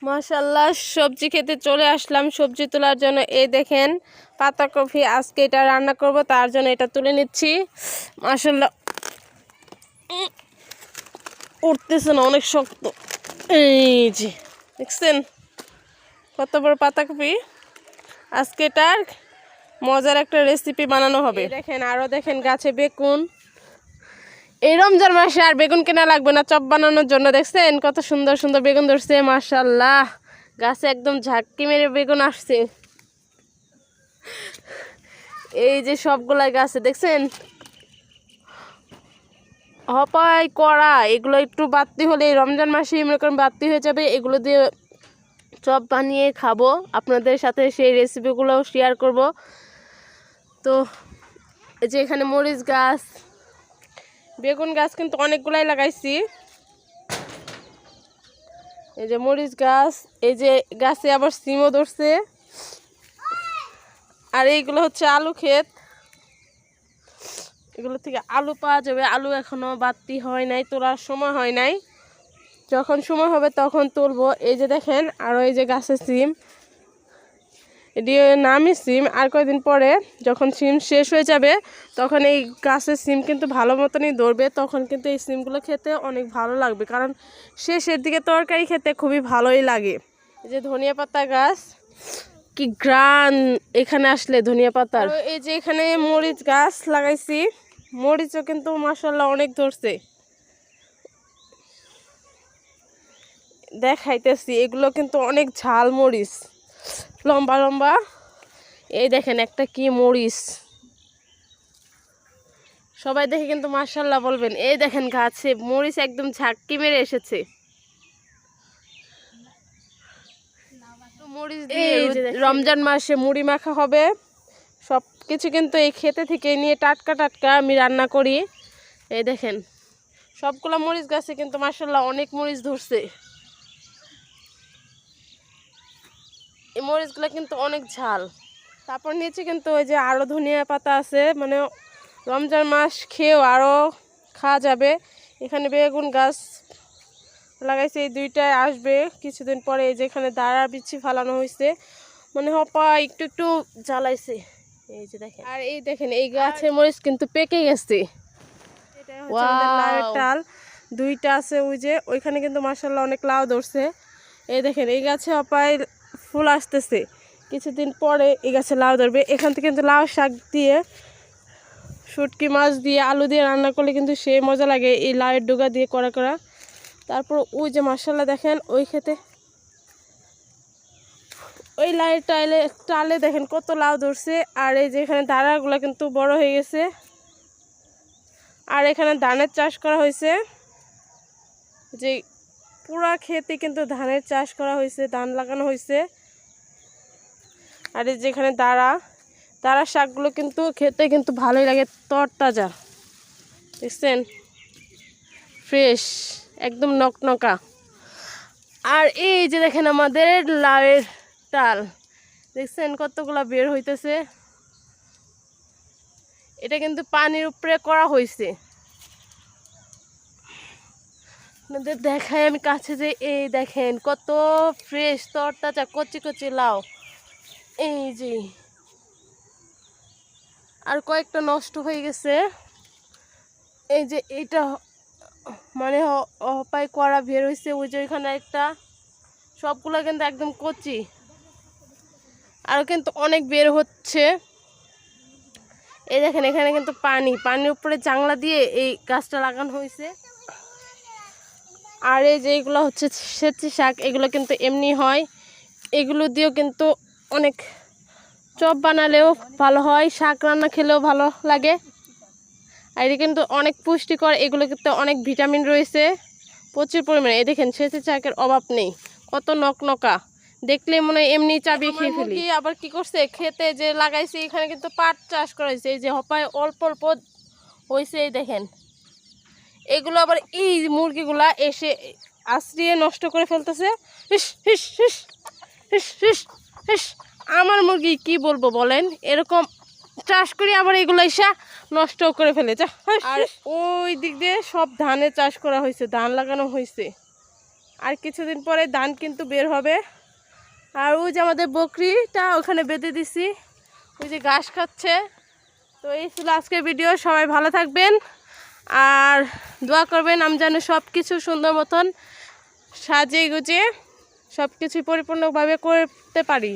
মাশাআল্লাহ, সবজি খেতে চলে আসলাম সবজি তোলার জন্য। এই দেখেন পাতাকপি, আজকে এটা রান্না করব, তার জন্য এটা তুলে নিচ্ছি। মাশাআল্লাহ, উঠতেছে না, অনেক শক্ত। এই যে দেখছেন কত বড় পাতাকপি। আজকে এটার মজার একটা রেসিপি বানানো হবে। দেখেন, আরও দেখেন গাছে বেগুন। এই রমজান মাসে আর বেগুন কেনা লাগবে না চপ বানানোর জন্য। দেখছেন কত সুন্দর সুন্দর বেগুন ধরছে। মাশাআল্লাহ, গাছে একদম ঝাঁকি মেরে বেগুন আসছে। এই যে সবগুলাই গাছে দেখছেন হপাই করা। এগুলো একটু বাড়তি হলে রমজান মাসে মনে করেন বাড়তি হয়ে যাবে। এগুলো দিয়ে চপ বানিয়ে খাবো, আপনাদের সাথে সেই রেসিপিগুলো শেয়ার করব। তো এই যে এখানে মরিচ গাছ, বেগুন গাছ কিন্তু অনেকগুলাই লাগাইছি। এই যে মরিচ গাছ, এই যে গাছে আবার সিমও ধরছে। আর এইগুলো হচ্ছে আলু ক্ষেত, এগুলো থেকে আলু পাওয়া যাবে। আলু এখনো বাড়তি হয় নাই, তোলার সময় হয় নাই, যখন সময় হবে তখন তুলবো। এই যে দেখেন, আরও এই যে গাছের সিম, এটি নামই সিম। আর কয়েকদিন পরে যখন সিম শেষ হয়ে যাবে তখন এই গাছের সিম কিন্তু ভালো মতনই ধরবে। তখন কিন্তু এই সিমগুলো খেতে অনেক ভালো লাগবে, কারণ শেষের দিকে তরকারি খেতে খুবই ভালোই লাগে। এই যে ধনিয়া পাতা গাছ, কি গ্রান এখানে আসলে ধনিয়া পাতার। এই যে এখানে মরিচ গাছ লাগাইছি, মরিচও কিন্তু মাশাআল্লাহ অনেক ধরছে। দেখাইতেছি, এগুলো কিন্তু অনেক ঝাল মরিচ, লম্বা লম্বা। এই দেখেন একটা কি মরিচ, সবাই দেখে কিন্তু মাশাআল্লাহ বলবেন। এই দেখেন গাছে মরিচ একদম ঝাঁকি মেরে এসেছে। মরিচ দিয়ে রমজান মাসে মুড়ি মাখা হবে। সব কিছু কিন্তু এই খেতে থেকে নিয়ে টাটকা টাটকা আমি রান্না করি। এই দেখেন সবগুলো মরিচ গাছে কিন্তু মাশাআল্লাহ অনেক মরিচ ধরছে। এই মরিচগুলো কিন্তু অনেক ঝাল। তারপর নিচে কিন্তু ওই যে আরও ধনিয়া পাতা আছে, মানে রমজান মাস খেয়েও আরও খাওয়া যাবে। এখানে বেগুন গাছ লাগাইছে, এই দুইটায় আসবে কিছুদিন পরে। এই যে এখানে দাঁড়া বিচ্ছি ফালানো হয়েছে, মানে হপা একটু একটু জ্বালাইছে। এই যে দেখেন, আর এই দেখেন এই গাছের মরিচ কিন্তু পেকে গেছে। এটা হচ্ছে আমাদের লাউয়ের টাল, দুইটা আছে ওই যে ওইখানে কিন্তু মাশাআল্লাহ অনেক লাউ ধরছে। এই দেখেন এই গাছে হপায় ফুল আসতেছে, কিছুদিন পরে এই গাছে লাউ ধরবে। এখান থেকে কিন্তু লাউ শাক দিয়ে, শুটকি মাছ দিয়ে, আলু দিয়ে রান্না করলে কিন্তু সেই মজা লাগে, এই লাউয়ের ডুগা দিয়ে করা করা। তারপর ওই যে মাশাআল্লাহ দেখেন ওই খেতে ওই লাউয়ের টালে দেখেন কত লাউ ধরছে। আর এই যে এখানে দাঁড়াগুলো কিন্তু বড় হয়ে গেছে। আর এখানে ধানের চাষ করা হয়েছে, যে পুরা খেতে কিন্তু ধানের চাষ করা হয়েছে, ধান লাগানো হয়েছে। আর এই যে এখানে দাঁড়া শাকগুলো কিন্তু খেতে কিন্তু ভালোই লাগে, তরতাজা দেখছেন, ফ্রেশ একদম নকনকা। আর এই যে দেখেন আমাদের লাউয়ের টাল, দেখছেন কতগুলা বের হইতেছে। এটা কিন্তু পানির উপরে করা হয়েছে। আপনাদের দেখাই আমি কাছে যে, এই দেখেন কত ফ্রেশ তরতাজা কচি কচি লাউ। এই যে আর কয়েকটা নষ্ট হয়ে গেছে। এই যে এইটা মানে হপাই করা বের হয়েছে, ওই যে ওইখানে একটা, সবগুলো কিন্তু একদম কচি। আর কিন্তু অনেক বের হচ্ছে। এই দেখেন এখানে কিন্তু পানির উপরে জাংলা দিয়ে এই গাছটা লাগানো হয়েছে। আর এই যে এগুলো হচ্ছে সেচি শাক, এগুলো কিন্তু এমনি হয়, এগুলো দিয়েও কিন্তু অনেক চপ বানালেও ভালো হয়, শাক রান্না খেলেও ভালো লাগে। আর এটা কিন্তু অনেক পুষ্টিকর, এগুলো কিন্তু অনেক ভিটামিন রয়েছে প্রচুর পরিমাণে। এই দেখেন সেচি শাকের অভাব নেই, কত নকনকা, দেখলে মনে হয় এমনি চাবি খেয়ে ফেলি। আবার কি করছে, খেতে যে লাগাইছে এখানে কিন্তু পাট চাষ করা হয়েছে। এই যে হপায় অল্প অল্প হয়েছে, এই দেখেন এগুলো আবার এই মুরগিগুলা এসে আশ্রিয়ে নষ্ট করে ফেলতেছে। হিস হিস হিস হিস হিস হিস, আমার মুরগি কি বলবো বলেন, এরকম চাষ করি আবার এগুলো এসে নষ্ট করে ফেলে। আর ওই দিক দিয়ে সব ধানের চাষ করা হয়েছে, ধান লাগানো হয়েছে। আর কিছুদিন পরে ধান কিন্তু বের হবে। আর ওই যে আমাদের বকরিটা ওখানে বেঁধে দিছি, ওই যে ঘাস খাচ্ছে। তো এই ছিল আজকের ভিডিও। সবাই ভালো থাকবেন আর দোয়া করবেন আমি যেন সব কিছু সুন্দর মতন সাজিয়ে গুছিয়ে সব কিছুই পরিপূর্ণভাবে করতে পারি।